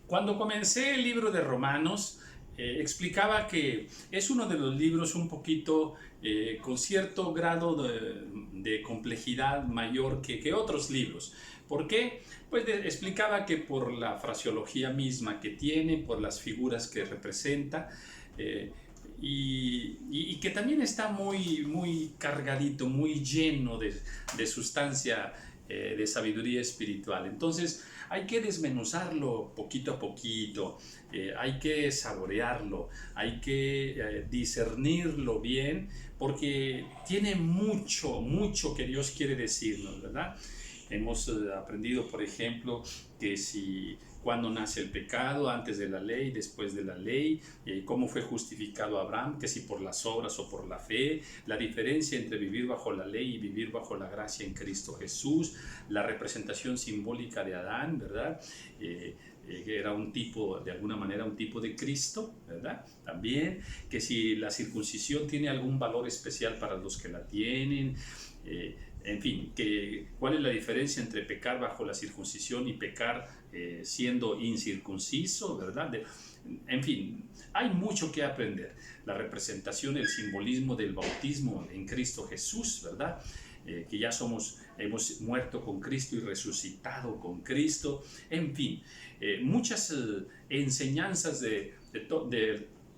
Cuando comencé el libro de Romanos, explicaba que es uno de los libros un poquito con cierto grado de complejidad mayor que otros libros. ¿Por qué? Pues explicaba que por la fraseología misma que tiene, por las figuras que representa, y que también está muy cargadito, muy lleno de sustancia, de sabiduría espiritual. Entonces hay que desmenuzarlo poquito a poquito, hay que saborearlo, hay que discernirlo bien, porque tiene mucho que Dios quiere decirnos, ¿verdad? Hemos aprendido, por ejemplo, que cuando nace el pecado, antes de la ley, después de la ley, cómo fue justificado Abraham, que si por las obras o por la fe, la diferencia entre vivir bajo la ley y vivir bajo la gracia en Cristo Jesús, la representación simbólica de Adán, ¿verdad? Que era un tipo, de alguna manera, un tipo de Cristo, ¿verdad? También, que si la circuncisión tiene algún valor especial para los que la tienen, en fin, ¿cuál es la diferencia entre pecar bajo la circuncisión y pecar siendo incircunciso, ¿verdad? En fin, hay mucho que aprender. La representación, el simbolismo del bautismo en Cristo Jesús, ¿verdad? Que ya hemos muerto con Cristo y resucitado con Cristo. En fin, muchas enseñanzas de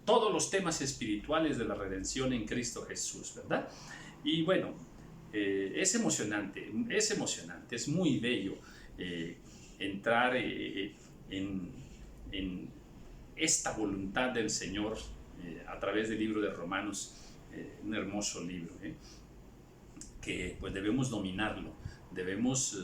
todos los temas espirituales de la redención en Cristo Jesús, ¿verdad? Y bueno, es emocionante, es muy bello entrar en esta voluntad del Señor a través del libro de Romanos, un hermoso libro, que pues debemos dominarlo, debemos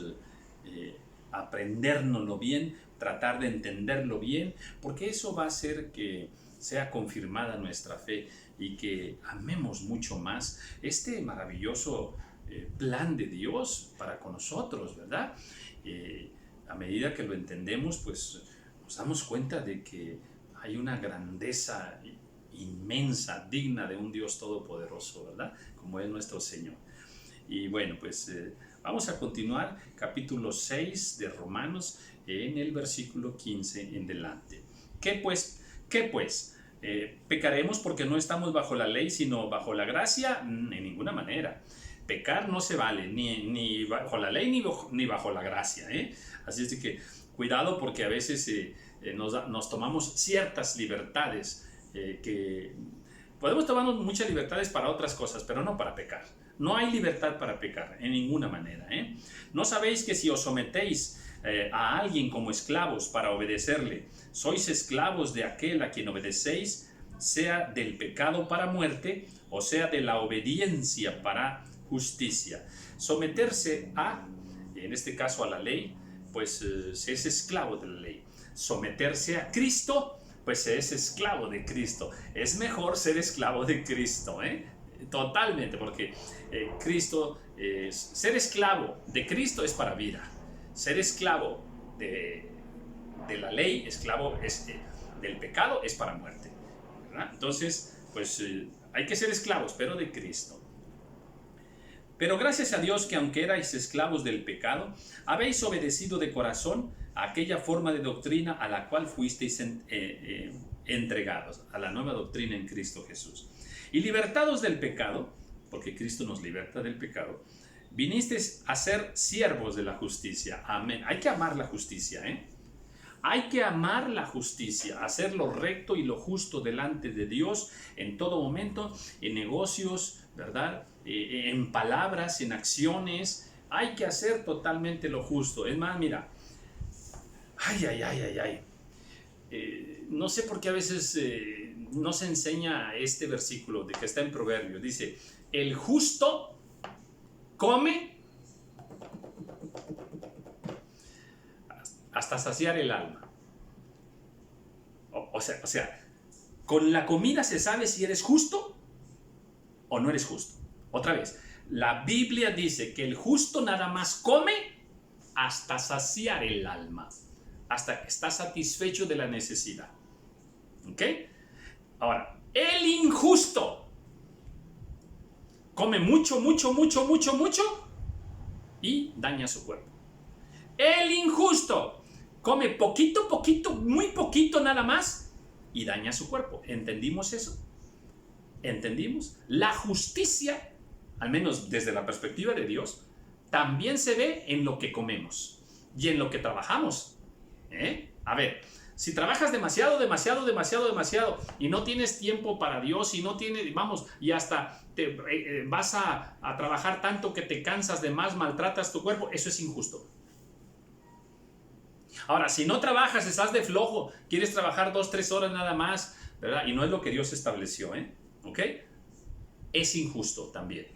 aprendérnoslo bien, tratar de entenderlo bien, porque eso va a hacer que sea confirmada nuestra fe y que amemos mucho más este maravilloso plan de Dios para con nosotros, ¿verdad? A medida que lo entendemos, pues nos damos cuenta de que hay una grandeza inmensa, digna de un Dios todopoderoso, ¿verdad? Como es nuestro Señor. Y bueno, pues vamos a continuar, capítulo 6 de Romanos, en el versículo 15 en delante. ¿Qué pues? ¿Pecaremos porque no estamos bajo la ley, sino bajo la gracia? En ninguna manera. Pecar no se vale, ni bajo la ley ni bajo la gracia, ¿eh? Así es de que cuidado, porque a veces nos tomamos ciertas libertades, que podemos tomarnos muchas libertades para otras cosas, pero no para pecar. No hay libertad para pecar, en ninguna manera, ¿eh? ¿No sabéis que si os sometéis a alguien como esclavos para obedecerle, sois esclavos de aquel a quien obedecéis, sea del pecado para muerte, o sea de la obediencia para justicia? Someterse en este caso a la ley, pues se es esclavo de la ley. Someterse a Cristo, pues se es esclavo de Cristo. Es mejor ser esclavo de Cristo, totalmente, porque ser esclavo de Cristo es para vida. Ser esclavo de la ley, esclavo del pecado, es para muerte, ¿verdad? Entonces, pues hay que ser esclavos, pero de Cristo. Pero gracias a Dios que aunque erais esclavos del pecado, habéis obedecido de corazón a aquella forma de doctrina a la cual fuisteis entregados, a la nueva doctrina en Cristo Jesús. Y libertados del pecado, porque Cristo nos liberta del pecado, vinisteis a ser siervos de la justicia. Amén. Hay que amar la justicia, Hay que amar la justicia, hacer lo recto y lo justo delante de Dios en todo momento, en negocios, ¿verdad? En palabras, en acciones. Hay que hacer totalmente lo justo. Es más, mira, no sé por qué a veces no se enseña este versículo de que está en Proverbios. Dice, el justo come hasta saciar el alma. O sea, con la comida se sabe si eres justo o no eres justo. Otra vez, la Biblia dice que el justo nada más come hasta saciar el alma, hasta que está satisfecho de la necesidad. ¿Ok? Ahora, el injusto come mucho y daña su cuerpo. El injusto come poquito, poquito, muy poquito nada más y daña su cuerpo. ¿Entendimos eso? ¿Entendimos? La justicia, al menos desde la perspectiva de Dios, también se ve en lo que comemos y en lo que trabajamos. A ver, si trabajas demasiado y no tienes tiempo para Dios y no tienes, vamos, y hasta vas a trabajar tanto que te cansas de más, maltratas tu cuerpo, eso es injusto. Ahora, si no trabajas, estás de flojo, quieres trabajar 2-3 horas nada más, ¿verdad? Y no es lo que Dios estableció, ¿ok? Es injusto también.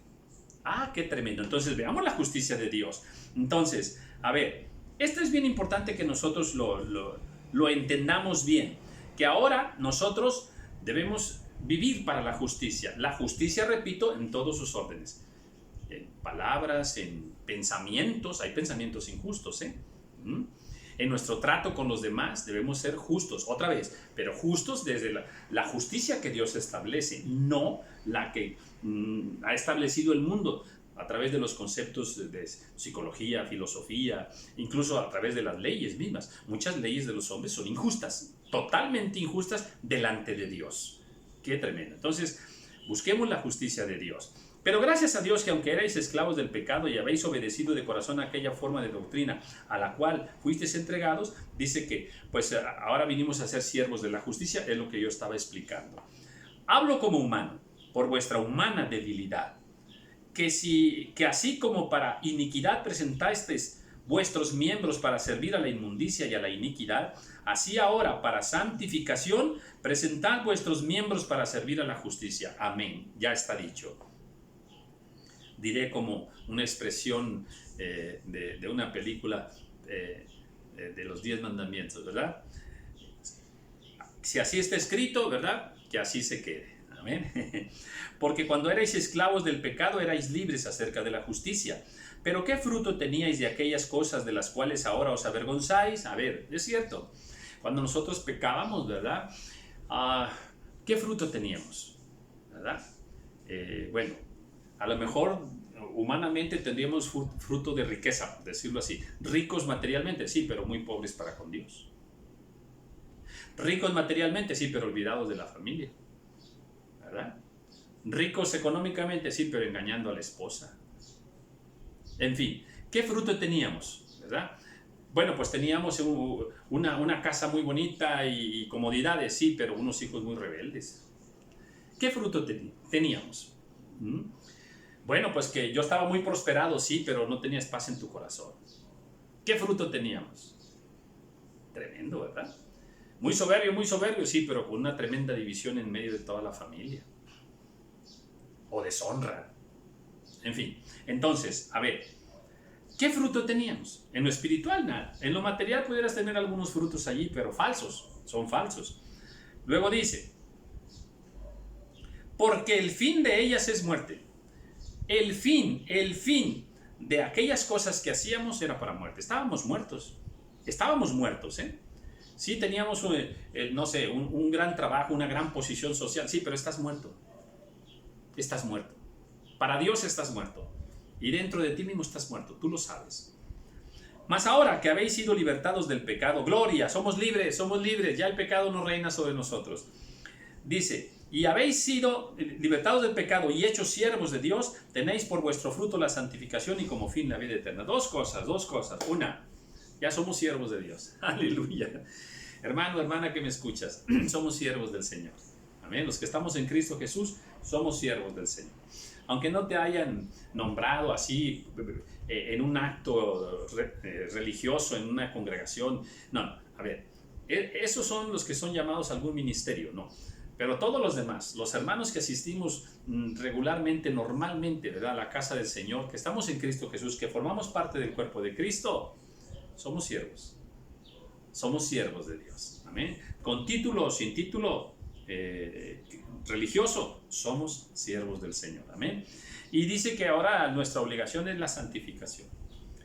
Ah, qué tremendo. Entonces, veamos la justicia de Dios. Entonces, a ver, esto es bien importante que nosotros lo entendamos bien, que ahora nosotros debemos vivir para la justicia. La justicia, repito, en todos sus órdenes. En palabras, en pensamientos, hay pensamientos injustos, En nuestro trato con los demás debemos ser justos, otra vez, pero justos desde la justicia que Dios establece, no la que ha establecido el mundo a través de los conceptos de psicología, filosofía, incluso a través de las leyes mismas. Muchas leyes de los hombres son injustas, totalmente injustas delante de Dios. Qué tremendo. Entonces, busquemos la justicia de Dios. Pero gracias a Dios que aunque erais esclavos del pecado y habéis obedecido de corazón a aquella forma de doctrina a la cual fuisteis entregados, dice que pues ahora vinimos a ser siervos de la justicia, es lo que yo estaba explicando. Hablo como humano, por vuestra humana debilidad, que así como para iniquidad presentasteis vuestros miembros para servir a la inmundicia y a la iniquidad, así ahora para santificación presentad vuestros miembros para servir a la justicia. Amén. Ya está dicho. Diré como una expresión de una película de los 10 mandamientos, ¿verdad? Si así está escrito, ¿verdad? Que así se quede. Amén. Porque cuando erais esclavos del pecado erais libres acerca de la justicia. Pero ¿qué fruto teníais de aquellas cosas de las cuales ahora os avergonzáis? A ver, es cierto. Cuando nosotros pecábamos, ¿verdad? ¿Qué fruto teníamos? ¿Verdad? Bueno, a lo mejor humanamente tendríamos fruto de riqueza, decirlo así. Ricos materialmente, sí, pero muy pobres para con Dios. Ricos materialmente, sí, pero olvidados de la familia. ¿Verdad? Ricos económicamente, sí, pero engañando a la esposa. En fin, ¿qué fruto teníamos? ¿Verdad? Bueno, pues teníamos una casa muy bonita y comodidades, sí, pero unos hijos muy rebeldes. ¿Qué fruto teníamos? Bueno, pues que yo estaba muy prosperado, sí, pero no tenías paz en tu corazón. ¿Qué fruto teníamos? Tremendo, ¿verdad? Muy soberbio, sí, pero con una tremenda división en medio de toda la familia. O deshonra. En fin, entonces, a ver, ¿qué fruto teníamos? En lo espiritual, nada. En lo material pudieras tener algunos frutos allí, pero falsos, son falsos. Luego dice, porque el fin de ellas es muerte. El fin de aquellas cosas que hacíamos era para muerte. Estábamos muertos, Sí, teníamos, no sé, un gran trabajo, una gran posición social, sí, pero estás muerto. Estás muerto. Para Dios estás muerto. Y dentro de ti mismo estás muerto, tú lo sabes. Mas ahora que habéis sido libertados del pecado, gloria, somos libres, ya el pecado no reina sobre nosotros. Dice, y habéis sido libertados del pecado y hechos siervos de Dios, tenéis por vuestro fruto la santificación y como fin la vida eterna. Dos cosas. Una, ya somos siervos de Dios. Aleluya. Hermano, hermana que me escuchas, somos siervos del Señor. Amén. Los que estamos en Cristo Jesús, somos siervos del Señor. Aunque no te hayan nombrado así en un acto religioso, en una congregación. No, a ver, esos son los que son llamados a algún ministerio, no. Pero todos los demás, los hermanos que asistimos regularmente, normalmente, ¿verdad?, a la casa del Señor, que estamos en Cristo Jesús, que formamos parte del cuerpo de Cristo, somos siervos. Somos siervos de Dios. Amén. Con título o sin título religioso, somos siervos del Señor. Amén. Y dice que ahora nuestra obligación es la santificación.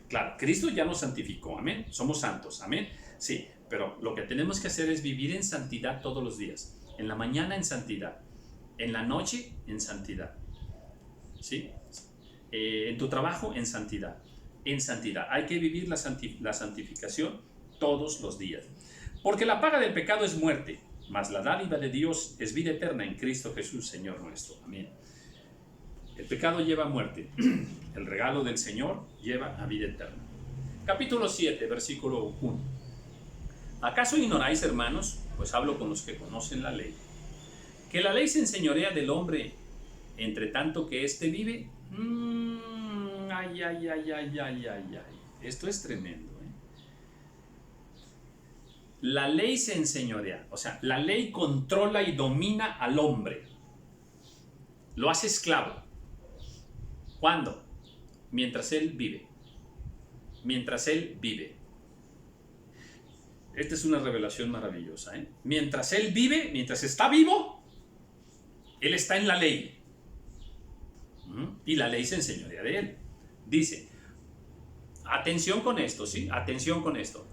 Claro, Cristo ya nos santificó. Amén. Somos santos. Amén. Sí, pero lo que tenemos que hacer es vivir en santidad todos los días. En la mañana en santidad, en la noche en santidad, ¿sí? En tu trabajo en santidad, Hay que vivir la santificación todos los días. Porque la paga del pecado es muerte, mas la dádiva de Dios es vida eterna en Cristo Jesús, Señor nuestro. Amén. El pecado lleva a muerte, el regalo del Señor lleva a vida eterna. Capítulo 7, versículo 1. ¿Acaso ignoráis, hermanos? Pues hablo con los que conocen la ley. ¿Que la ley se enseñorea del hombre entre tanto que éste vive? Ay, ay, ay, ay, ay, ay, ay. Esto es tremendo. La ley se enseñorea, o sea, la ley controla y domina al hombre. Lo hace esclavo. ¿Cuándo? Mientras él vive. Mientras él vive. Esta es una revelación maravillosa. Mientras él vive, mientras está vivo, él está en la ley. Y la ley se enseñorea de él. Dice, atención con esto, ¿sí? Atención con esto.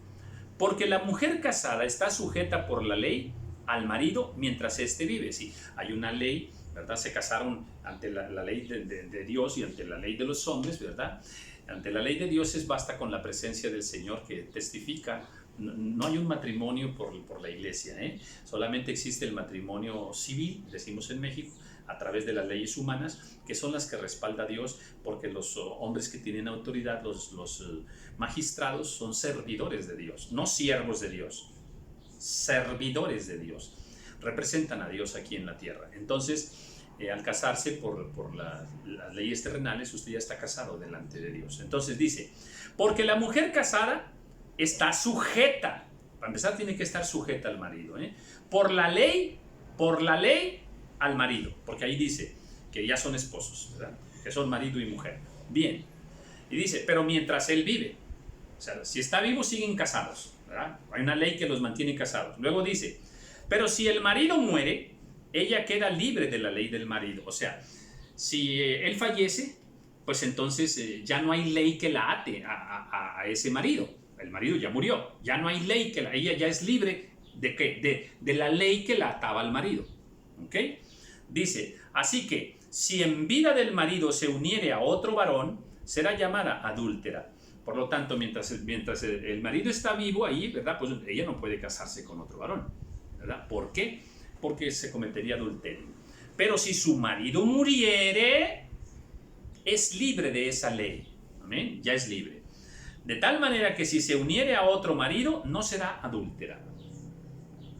Porque la mujer casada está sujeta por la ley al marido mientras éste vive. Sí, hay una ley, ¿verdad? Se casaron ante la ley de Dios y ante la ley de los hombres, ¿verdad? Ante la ley de Dios basta con la presencia del Señor que testifica. No hay un matrimonio por la iglesia, solamente existe el matrimonio civil, decimos en México, a través de las leyes humanas, que son las que respalda Dios, porque los hombres que tienen autoridad, los magistrados, son servidores de Dios, no siervos de Dios, servidores de Dios, representan a Dios aquí en la tierra. Entonces, al casarse por las leyes terrenales, usted ya está casado delante de Dios. Entonces dice, porque la mujer casada está sujeta, para empezar tiene que estar sujeta al marido, por la ley al marido, porque ahí dice que ya son esposos, ¿verdad? Que son marido y mujer. Bien, y dice, pero mientras él vive, o sea, si está vivo siguen casados, ¿verdad? Hay una ley que los mantiene casados. Luego dice, pero si el marido muere, ella queda libre de la ley del marido. O sea, si él fallece, pues entonces ya no hay ley que la ate a ese marido. El marido ya murió, ya no hay ley que ella ya es libre de ¿qué? De la ley que la ataba al marido. ¿Ok? Dice, así que si en vida del marido se uniere a otro varón, será llamada adúltera. Por lo tanto, mientras el marido está vivo ahí, ¿verdad? Pues ella no puede casarse con otro varón, ¿verdad? ¿Por qué? Porque se cometería adulterio. Pero si su marido muriere, es libre de esa ley. ¿Amén? Ya es libre. De tal manera que si se uniere a otro marido, no será adúltera.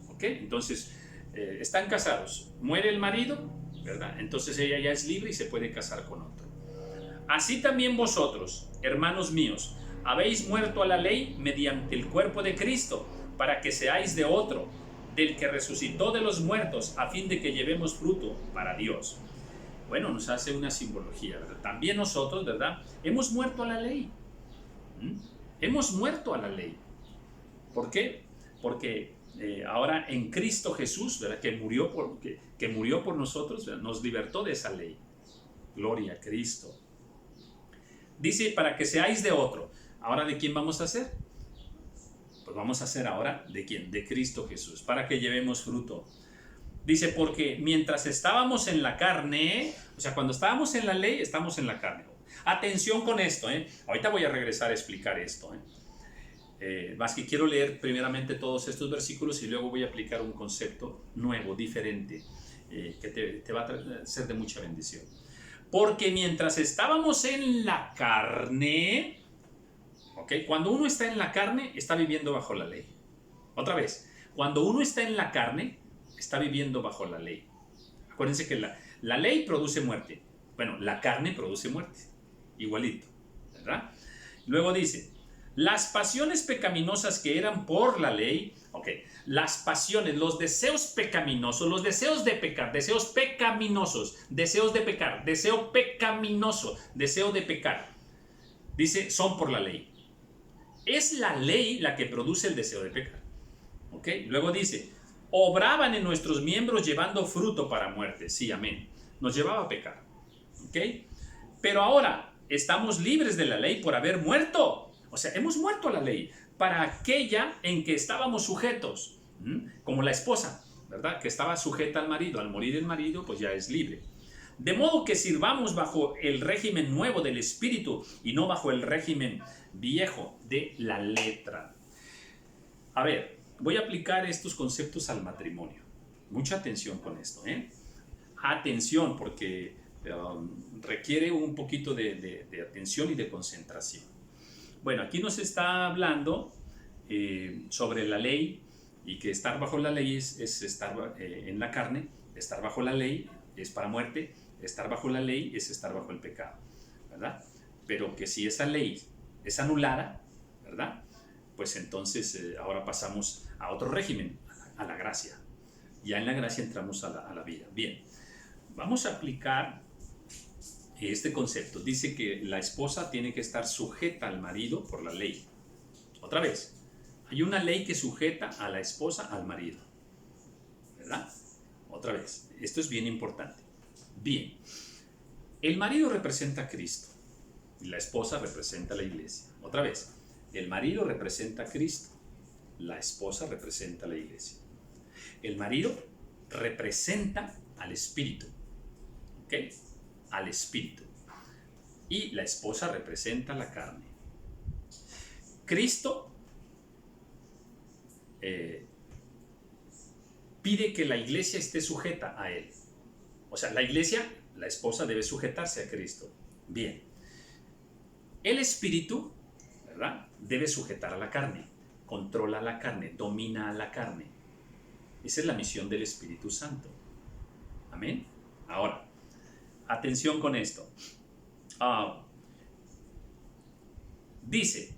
¿Ok? Entonces, están casados. Muere el marido, ¿verdad? Entonces ella ya es libre y se puede casar con otro. Así también vosotros, hermanos míos, habéis muerto a la ley mediante el cuerpo de Cristo, para que seáis de otro, del que resucitó de los muertos, a fin de que llevemos fruto para Dios. Bueno, nos hace una simbología, ¿verdad? También nosotros, ¿verdad? Hemos muerto a la ley. Hemos muerto a la ley. ¿Por qué? Porque ahora en Cristo Jesús, ¿verdad? Que murió por nosotros, ¿verdad? Nos libertó de esa ley. Gloria a Cristo. Dice, para que seáis de otro. ¿Ahora de quién vamos a ser? Pues vamos a ser ahora de quién, de Cristo Jesús, para que llevemos fruto. Dice, porque mientras estábamos en la carne, o sea, cuando estábamos en la ley, estamos en la carne. Atención con esto, ahorita voy a regresar a explicar esto. Más que quiero leer primeramente todos estos versículos y luego voy a aplicar un concepto nuevo, diferente, que te va a ser de mucha bendición. Porque mientras estábamos en la carne, ¿okay? Cuando uno está en la carne, está viviendo bajo la ley. Otra vez, cuando uno está en la carne, está viviendo bajo la ley. Acuérdense que la ley produce muerte. Bueno, la carne produce muerte. Igualito, ¿verdad? Luego dice, las pasiones pecaminosas que eran por la ley, las pasiones, los deseos pecaminosos, los deseos de pecar, deseos pecaminosos, deseos de pecar, deseo pecaminoso, deseo de pecar, dice, son por la ley. Es la ley la que produce el deseo de pecar. Luego dice, obraban en nuestros miembros llevando fruto para muerte. Sí, amén. Nos llevaba a pecar. Pero ahora estamos libres de la ley por haber muerto. O sea, hemos muerto a la ley para aquella en que estábamos sujetos. Como la esposa, ¿verdad? Que estaba sujeta al marido. Al morir el marido, pues ya es libre. De modo que sirvamos bajo el régimen nuevo del espíritu y no bajo el régimen viejo de la letra. A ver, voy a aplicar estos conceptos al matrimonio. Mucha atención con esto, ¿eh? Atención, porque requiere un poquito de atención y de concentración. Bueno, aquí nos está hablando sobre la ley, y que estar bajo la ley es estar en la carne. Estar bajo la ley es para muerte, estar bajo la ley es estar bajo el pecado, ¿verdad? Pero que si esa ley es anulada, ¿verdad? Pues entonces ahora pasamos a otro régimen, a la gracia. Ya en la gracia entramos a la vida. Bien, vamos a aplicar este concepto. Dice que la esposa tiene que estar sujeta al marido por la ley. Otra vez, hay una ley que sujeta a la esposa al marido, ¿verdad? Otra vez, esto es bien importante. Bien, el marido representa a Cristo y la esposa representa a la iglesia. Otra vez, el marido representa a Cristo, la esposa representa a la iglesia. El marido representa al Espíritu, ¿ok? Al Espíritu. Y la esposa representa la carne. Cristo pide que la iglesia esté sujeta a Él. O sea, la iglesia, la esposa debe sujetarse a Cristo. Bien. El Espíritu, ¿verdad?, debe sujetar a la carne, controla la carne, domina a la carne. Esa es la misión del Espíritu Santo. Amén. Ahora, atención con esto. Dice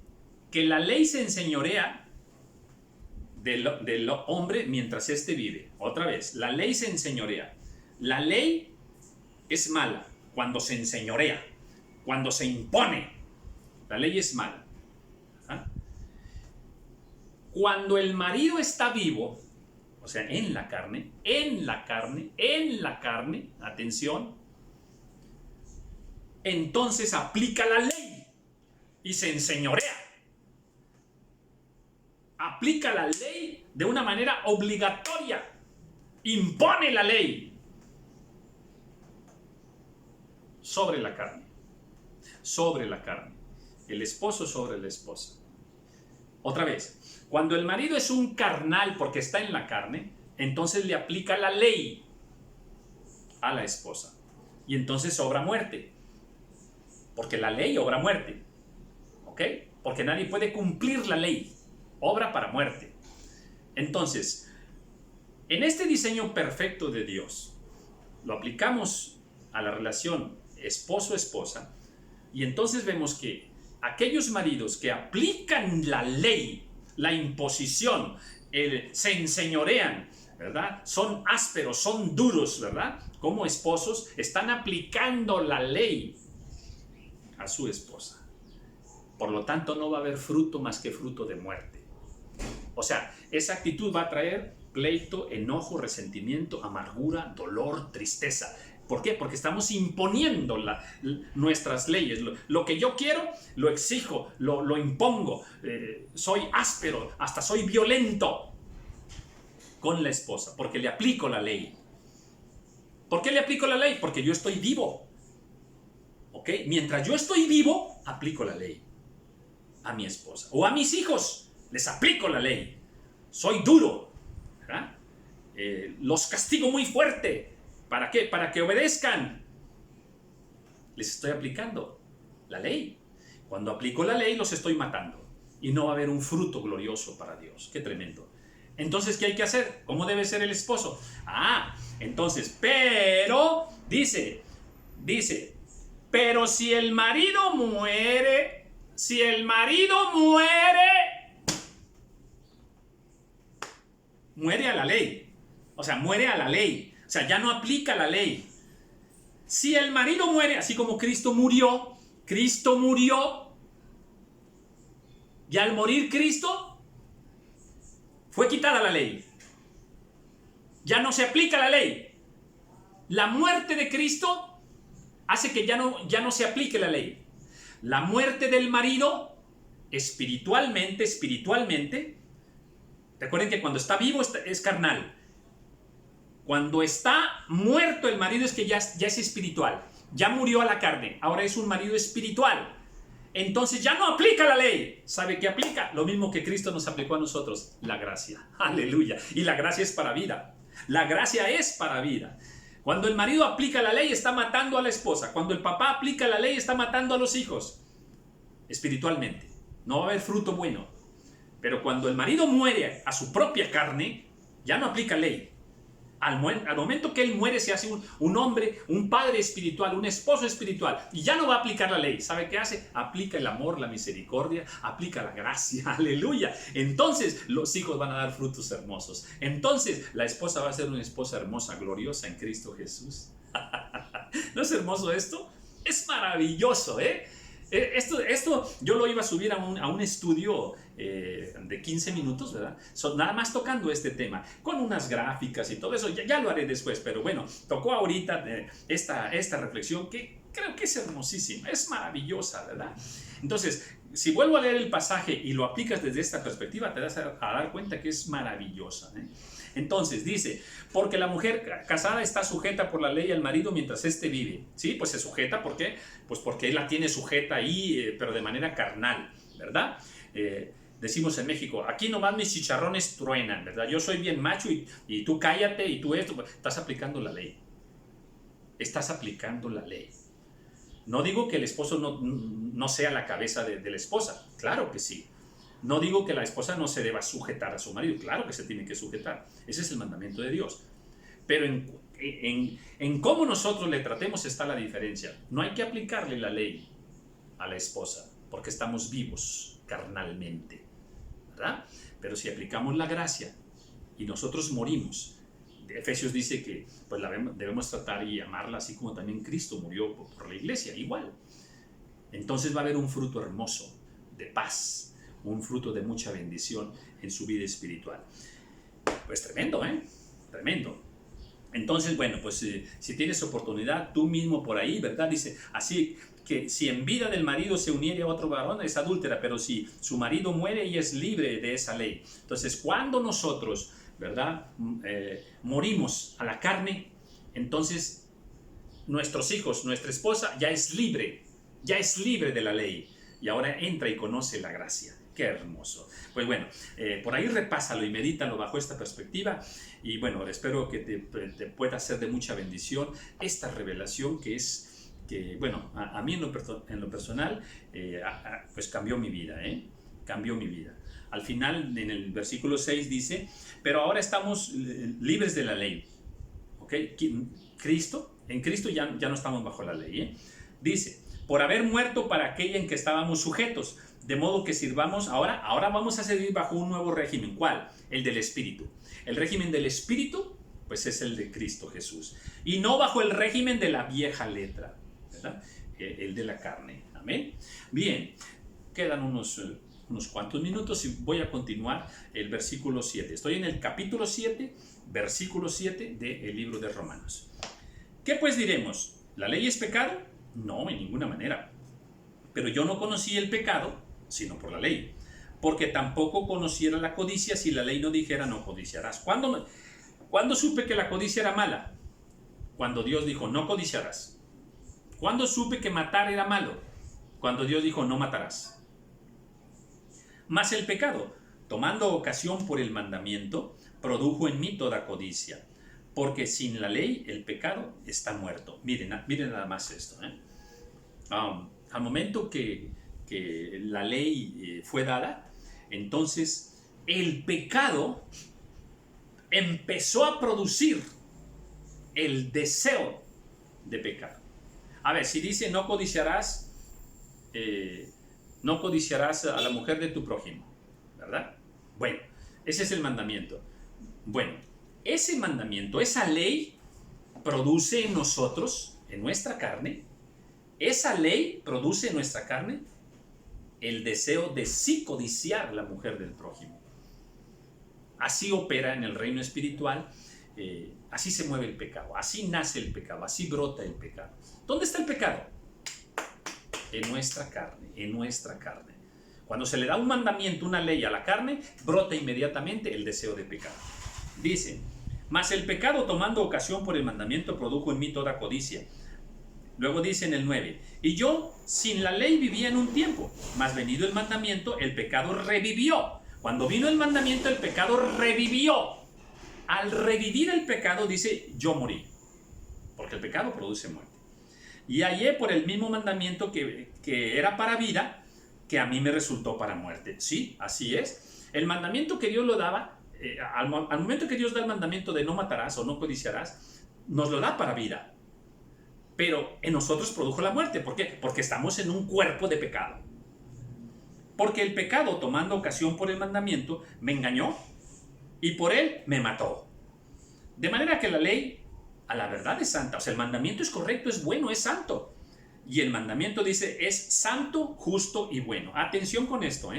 que la ley se enseñorea del hombre mientras éste vive. Otra vez, la ley se enseñorea. La ley es mala cuando se enseñorea, cuando se impone. La ley es mala. Cuando el marido está vivo, o sea, en la carne, atención, entonces aplica la ley y se enseñorea. Aplica la ley de una manera obligatoria, impone la ley sobre la carne, el esposo sobre la esposa. Otra vez, cuando el marido es un carnal porque está en la carne, entonces le aplica la ley a la esposa y entonces obra muerte, porque la ley obra muerte, ¿ok? Porque nadie puede cumplir la ley, obra para muerte. Entonces, en este diseño perfecto de Dios, lo aplicamos a la relación esposo-esposa y entonces vemos que aquellos maridos que aplican la ley, la imposición, se enseñorean, ¿verdad? Son ásperos, son duros, ¿verdad? Como esposos están aplicando la ley a su esposa. Por lo tanto, no va a haber fruto más que fruto de muerte. O sea, esa actitud va a traer pleito, enojo, resentimiento, amargura, dolor, tristeza. ¿Por qué? Porque estamos imponiendo nuestras leyes. Lo que yo quiero, lo exijo, lo impongo. Soy áspero, hasta soy violento con la esposa, porque le aplico la ley. ¿Por qué le aplico la ley? Porque yo estoy vivo. ¿Ok? Mientras yo estoy vivo, aplico la ley a mi esposa. O a mis hijos, les aplico la ley. Soy duro, ¿verdad? Los castigo muy fuerte. ¿Para qué? Para que obedezcan. Les estoy aplicando la ley. Cuando aplico la ley, los estoy matando. Y no va a haber un fruto glorioso para Dios. ¡Qué tremendo! Entonces, ¿qué hay que hacer? ¿Cómo debe ser el esposo? Entonces, pero, dice, pero si el marido muere, muere a la ley. O sea, muere a la ley. O sea, ya no aplica la ley. Si el marido muere, así como Cristo murió, y al morir Cristo, fue quitada la ley. Ya no se aplica la ley. La muerte de Cristo hace que ya no se aplique la ley. La muerte del marido, espiritualmente, recuerden que cuando está vivo es carnal. Cuando está muerto el marido es que ya es espiritual. Ya murió a la carne, ahora es un marido espiritual. entonces ya no aplica la ley. ¿Sabe qué aplica? Lo mismo que Cristo nos aplicó a nosotros, la gracia. Aleluya. Y la gracia es para vida. La gracia es para vida. Cuando el marido aplica la ley, está matando a la esposa. Cuando el papá aplica la ley, está matando a los hijos. Espiritualmente. No va a haber fruto bueno. Pero cuando el marido muere a su propia carne, ya no aplica ley. Al momento que él muere, se hace un hombre, un padre espiritual, un esposo espiritual, y ya no va a aplicar la ley. ¿Sabe qué hace? Aplica el amor, la misericordia, aplica la gracia. Aleluya. Entonces los hijos van a dar frutos hermosos. Entonces la esposa va a ser una esposa hermosa, gloriosa en Cristo Jesús. ¿No es hermoso esto? Es maravilloso, ¿eh? Esto yo lo iba a subir a un estudio de 15 minutos, ¿verdad? Nada más tocando este tema, con unas gráficas y todo eso, ya lo haré después, pero bueno, tocó ahorita esta reflexión que creo que es hermosísima, es maravillosa, ¿verdad? Entonces, si vuelvo a leer el pasaje y lo aplicas desde esta perspectiva, te das a dar cuenta que es maravillosa, ¿eh? Entonces dice, porque la mujer casada está sujeta por la ley al marido mientras éste vive. ¿Sí? Pues se sujeta, ¿por qué? Pues porque él la tiene sujeta ahí, pero de manera carnal, ¿verdad? Decimos en México, aquí nomás mis chicharrones truenan, ¿verdad? Yo soy bien macho y tú cállate y tú esto. Estás aplicando la ley. Estás aplicando la ley. No digo que el esposo no sea la cabeza de la esposa, claro que sí. No digo que la esposa no se deba sujetar a su marido, claro que se tiene que sujetar. Ese es el mandamiento de Dios. Pero en cómo nosotros le tratemos está la diferencia. No hay que aplicarle la ley a la esposa, porque estamos vivos carnalmente, ¿verdad? Pero si aplicamos la gracia y nosotros morimos, Efesios dice que pues debemos tratar y amarla así como también Cristo murió por la iglesia, igual. Entonces va a haber un fruto hermoso de paz, un fruto de mucha bendición en su vida espiritual. Pues tremendo, ¿eh? Tremendo. Entonces, bueno, pues si tienes oportunidad, tú mismo por ahí, ¿verdad? Dice, así que si en vida del marido se uniere a otro varón, es adúltera, pero si su marido muere, ella es libre de esa ley. Entonces, cuando nosotros, ¿verdad? Morimos a la carne, entonces nuestros hijos, nuestra esposa ya es libre de la ley y ahora entra y conoce la gracia. Qué hermoso. Pues bueno, por ahí repásalo y medítalo bajo esta perspectiva y bueno, espero que te pueda ser de mucha bendición esta revelación que bueno, a mí en lo personal pues cambió mi vida, cambió mi vida. Al final, en el versículo 6 dice, pero ahora estamos libres de la ley. ¿Ok? En Cristo ya no estamos bajo la ley. Dice, por haber muerto para aquella en que estábamos sujetos, de modo que sirvamos, ahora vamos a servir bajo un nuevo régimen. ¿Cuál? El del Espíritu. El régimen del Espíritu, pues es el de Cristo Jesús. Y no bajo el régimen de la vieja letra, ¿verdad? El de la carne. Amén. Bien, quedan unos cuantos minutos y voy a continuar el versículo 7. Estoy en el capítulo 7, versículo 7 del libro de Romanos. ¿Qué pues diremos? ¿La ley es pecado? No, en ninguna manera. Pero yo no conocí el pecado, sino por la ley. Porque tampoco conociera la codicia si la ley no dijera no codiciarás. ¿Cuándo supe que la codicia era mala? Cuando Dios dijo no codiciarás. ¿Cuándo supe que matar era malo? Cuando Dios dijo no matarás. Mas el pecado, tomando ocasión por el mandamiento, produjo en mí toda codicia. Porque sin la ley el pecado está muerto. Miren nada más esto. Al momento que la ley fue dada, entonces el pecado empezó a producir el deseo de pecado. A ver, si dice no codiciarás a la mujer de tu prójimo, ¿verdad? Bueno, ese es el mandamiento. Bueno, ese mandamiento, esa ley produce en nosotros, en nuestra carne, esa ley produce en nuestra carne el deseo de sí codiciar la mujer del prójimo. Así opera en el reino espiritual, así se mueve el pecado, así nace el pecado, así brota el pecado. ¿Dónde está el pecado? En nuestra carne, en nuestra carne. Cuando se le da un mandamiento, una ley a la carne, brota inmediatamente el deseo de pecado. Dice, mas el pecado tomando ocasión por el mandamiento produjo en mí toda codicia. Luego dice en el 9, y yo sin la ley vivía en un tiempo, mas venido el mandamiento, el pecado revivió. Cuando vino el mandamiento, el pecado revivió. Al revivir el pecado, dice, yo morí, porque el pecado produce muerte. Y hallé por el mismo mandamiento que era para vida, que a mí me resultó para muerte. Sí, así es. El mandamiento que Dios lo daba, al momento que Dios da el mandamiento de no matarás o no codiciarás, nos lo da para vida. Pero en nosotros produjo la muerte. ¿Por qué? Porque estamos en un cuerpo de pecado. Porque el pecado, tomando ocasión por el mandamiento, me engañó y por él me mató. De manera que la ley, a la verdad, es santa. O sea, el mandamiento es correcto, es bueno, es santo. Y el mandamiento dice, es santo, justo y bueno. Atención con esto,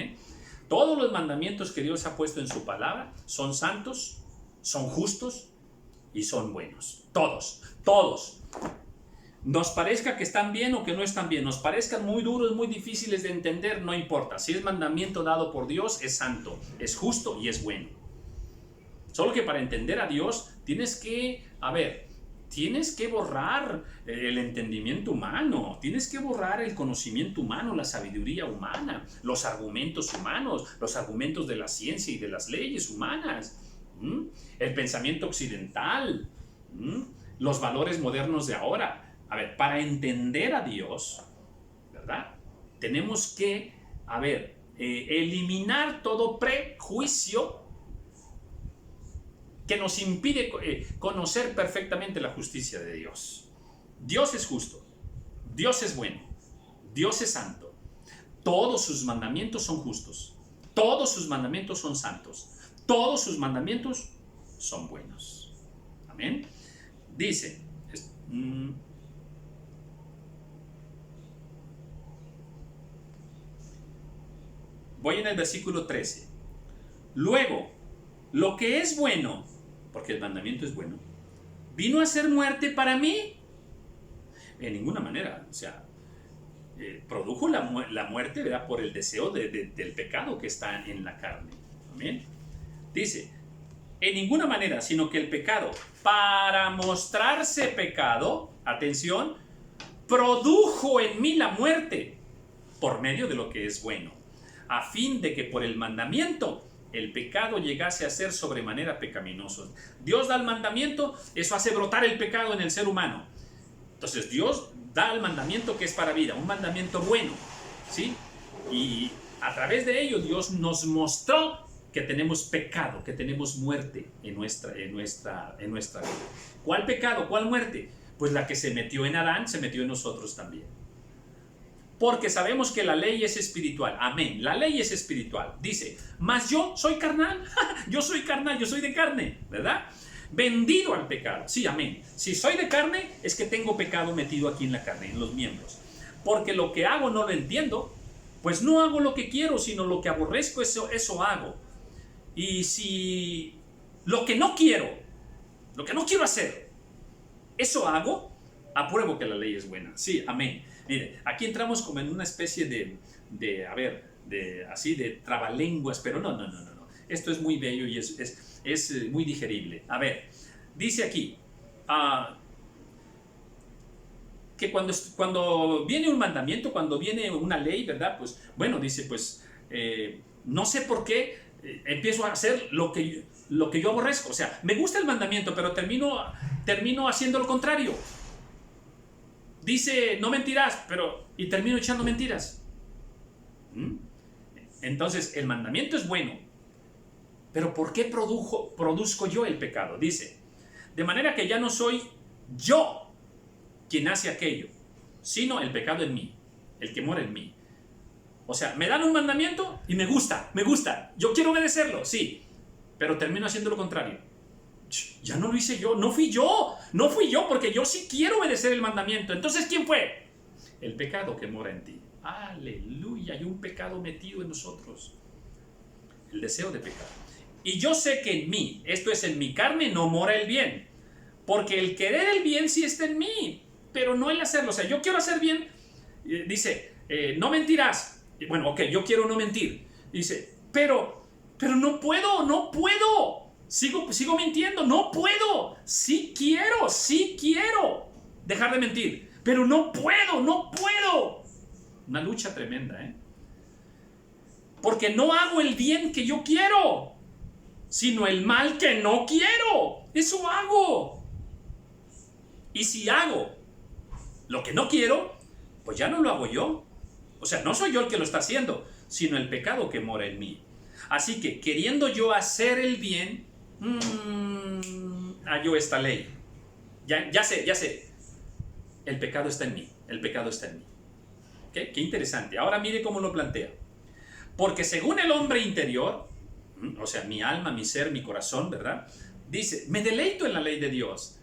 Todos los mandamientos que Dios ha puesto en su palabra son santos, son justos y son buenos. Todos, todos. Nos parezca que están bien o que no están bien, nos parezcan muy duros, muy difíciles de entender, no importa. Si es mandamiento dado por Dios, es santo, es justo y es bueno. Solo que para entender a Dios tienes que borrar el entendimiento humano, tienes que borrar el conocimiento humano, la sabiduría humana, los argumentos humanos, los argumentos de la ciencia y de las leyes humanas, el pensamiento occidental, los valores modernos de ahora. Para entender a Dios, ¿verdad? Tenemos que, eliminar todo prejuicio que nos impide conocer perfectamente la justicia de Dios. Dios es justo, Dios es bueno, Dios es santo. Todos sus mandamientos son justos, todos sus mandamientos son santos, todos sus mandamientos son buenos. Amén. Dice, voy en el versículo 13. Luego, lo que es bueno, porque el mandamiento es bueno, vino a ser muerte para mí. En ninguna manera, o sea, produjo la muerte, ¿verdad? Por el deseo del pecado que está en la carne. Amén. Dice, en ninguna manera, sino que el pecado, para mostrarse pecado, atención, produjo en mí la muerte por medio de lo que es bueno, a fin de que por el mandamiento el pecado llegase a ser sobremanera pecaminoso. Dios da el mandamiento, eso hace brotar el pecado en el ser humano. Entonces Dios da el mandamiento que es para vida, un mandamiento bueno, ¿sí? Y a través de ello Dios nos mostró que tenemos pecado, que tenemos muerte en nuestra vida. ¿Cuál pecado? ¿Cuál muerte? Pues la que se metió en Adán, se metió en nosotros también. Porque sabemos que la ley es espiritual. Amén. La ley es espiritual. Dice, mas yo soy carnal. Yo soy carnal, yo soy de carne, ¿verdad? Vendido al pecado. Sí, amén. Si soy de carne, es que tengo pecado metido aquí en la carne, en los miembros. Porque lo que hago no lo entiendo, pues no hago lo que quiero, sino lo que aborrezco, eso hago. Y si lo que no quiero hacer, eso hago, apruebo que la ley es buena. Sí, amén. Mire, aquí entramos como en una especie de trabalenguas, pero no. Esto es muy bello y es muy digerible. Dice aquí, que cuando viene un mandamiento, cuando viene una ley, ¿verdad? Pues, bueno, dice, pues, no sé por qué empiezo a hacer lo que yo aborrezco. O sea, me gusta el mandamiento, pero termino haciendo lo contrario. Dice, no mentirás, y termino echando mentiras. Entonces, el mandamiento es bueno, pero ¿por qué produzco yo el pecado? Dice, de manera que ya no soy yo quien hace aquello, sino el pecado en mí, el que mora en mí. O sea, me dan un mandamiento y me gusta, yo quiero obedecerlo, sí, pero termino haciendo lo contrario. Ya no lo hice yo, no fui yo, porque yo sí quiero obedecer el mandamiento. Entonces, ¿quién fue? El pecado que mora en ti. Aleluya, hay un pecado metido en nosotros, el deseo de pecar. Y yo sé que en mí, esto es, en mi carne, no mora el bien, porque el querer el bien sí está en mí, pero no el hacerlo. O sea, yo quiero hacer bien, dice, no mentirás. Bueno, ok, yo quiero no mentir. Dice, pero no puedo. Sigo mintiendo, no puedo. Sí quiero dejar de mentir, pero no puedo, no puedo. Una lucha tremenda, ¿eh? Porque no hago el bien que yo quiero, sino el mal que no quiero. Eso hago. Y si hago lo que no quiero, pues ya no lo hago yo. O sea, no soy yo el que lo está haciendo, sino el pecado que mora en mí. Así que, queriendo yo hacer el bien, hallo esta ley. Ya sé. El pecado está en mí. El pecado está en mí. ¿Okay? Qué interesante. Ahora mire cómo lo plantea. Porque según el hombre interior, o sea, mi alma, mi ser, mi corazón, ¿verdad? Dice, me deleito en la ley de Dios.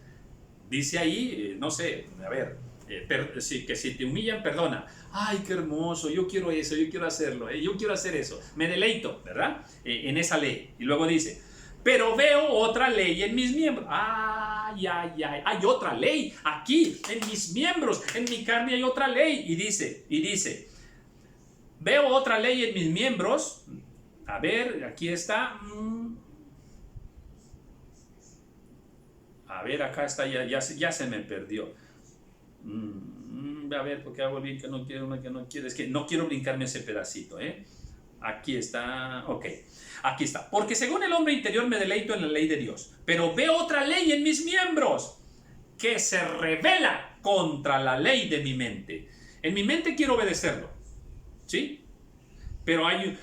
Dice ahí, no sé, a ver, que si te humillan, perdona. Ay, qué hermoso, yo quiero eso, yo quiero hacerlo, yo quiero hacer eso. Me deleito, ¿verdad? En esa ley. Y luego dice, pero veo otra ley en mis miembros. Ay, hay otra ley aquí, en mis miembros, en mi carne hay otra ley. Y dice, veo otra ley en mis miembros. A ver, aquí está. A ver, acá está, ya se me perdió. A ver, porque hago el bien que no quiero, que no quiero. Es que no quiero brincarme ese pedacito, ¿eh? Aquí está, ok. Aquí está. Porque según el hombre interior me deleito en la ley de Dios, pero veo otra ley en mis miembros que se rebela contra la ley de mi mente. En mi mente quiero obedecerlo, ¿sí? Pero hay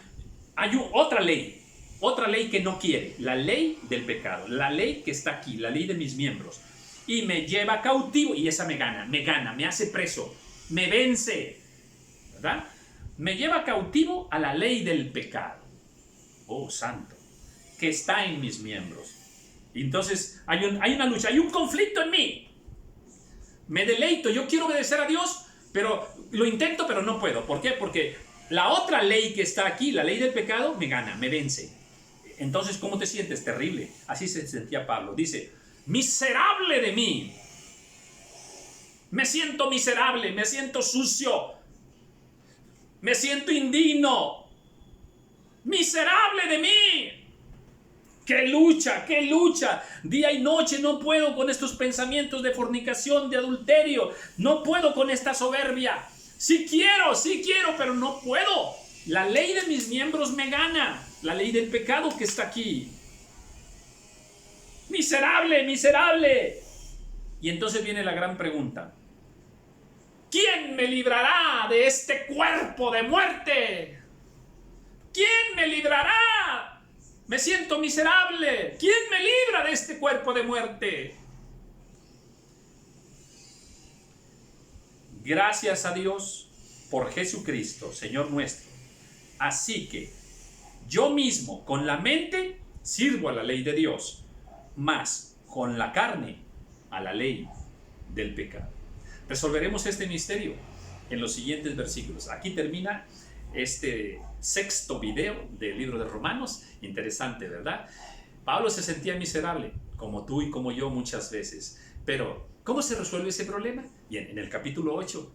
otra ley que no quiere, la ley del pecado, la ley que está aquí, la ley de mis miembros, y me lleva cautivo, y esa me gana, me hace preso, me vence, ¿verdad? Me lleva cautivo a la ley del pecado, oh santo, que está en mis miembros. Y entonces hay una lucha, hay un conflicto en mí. Me deleito, yo quiero obedecer a Dios, pero lo intento, pero no puedo. ¿Por qué? Porque la otra ley que está aquí, la ley del pecado, me gana, me vence. Entonces, ¿cómo te sientes? Terrible. Así se sentía Pablo. Dice, miserable de mí. Me siento miserable, me siento sucio, me siento indigno. Miserable de mí. ¡Qué lucha, qué lucha! Día y noche no puedo con estos pensamientos de fornicación, de adulterio. No puedo con esta soberbia. Sí quiero, pero no puedo. La ley de mis miembros me gana. La ley del pecado que está aquí. Miserable, miserable. Y entonces viene la gran pregunta. ¿Quién me librará de este cuerpo de muerte? ¿Quién me librará? Me siento miserable. ¿Quién me libra de este cuerpo de muerte? Gracias a Dios por Jesucristo, Señor nuestro. Así que yo mismo con la mente sirvo a la ley de Dios, mas con la carne a la ley del pecado. Resolveremos este misterio en los siguientes versículos. Aquí termina este sexto video del libro de Romanos. Interesante, ¿verdad? Pablo se sentía miserable, como tú y como yo muchas veces. Pero, ¿cómo se resuelve ese problema? Bien, en el capítulo 8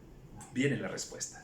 viene la respuesta.